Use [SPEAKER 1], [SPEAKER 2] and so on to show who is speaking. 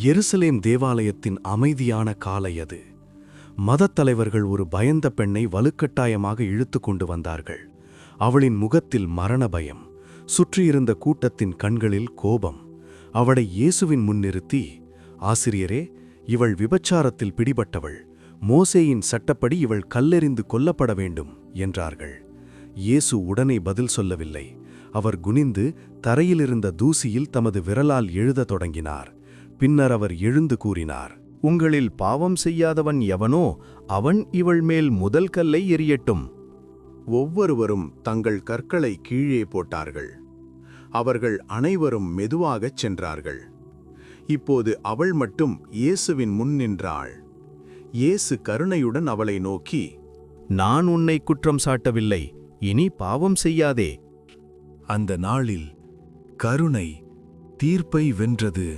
[SPEAKER 1] எருசலேம் தேவாலயத்தின் அமைதியான காலை அது. மதத் தலைவர்கள் ஒரு பயந்த பெண்ணை வலுக்கட்டாயமாக இழுத்து கொண்டு வந்தார்கள். அவளின் முகத்தில் மரண பயம், சுற்றியிருந்த கூட்டத்தின் கண்களில் கோபம். அவளை இயேசுவின் முன்னிறுத்தி, ஆசிரியரே, இவள் விபச்சாரத்தில் பிடிபட்டவள், மோசேயின் சட்டப்படி இவள் கல்லெறிந்து கொல்லப்பட வேண்டும் என்றார்கள். இயேசு உடனே பதில் சொல்லவில்லை. அவர் குனிந்து தரையிலிருந்த தூசியில் தமது விரலால் எழுதத் தொடங்கினார். பின்னர் அவர் எழுந்து கூறினார்,
[SPEAKER 2] உங்களில் பாவம் செய்யாதவன் எவனோ அவன் இவள் மேல் முதல் கல்லை எறியட்டும்.
[SPEAKER 3] ஒவ்வொருவரும் தங்கள் கற்களை கீழே போட்டார்கள். அவர்கள் அனைவரும் மெதுவாகச் சென்றார்கள். இப்போது அவள் மட்டும் இயேசுவின் முன் நின்றாள். இயேசு கருணையுடன் அவளை நோக்கி,
[SPEAKER 2] நான் உன்னை குற்றம் சாட்டவில்லை, இனி பாவம் செய்யாதே.
[SPEAKER 1] அந்த நாளில் கருணை தீர்ப்பை வென்றது.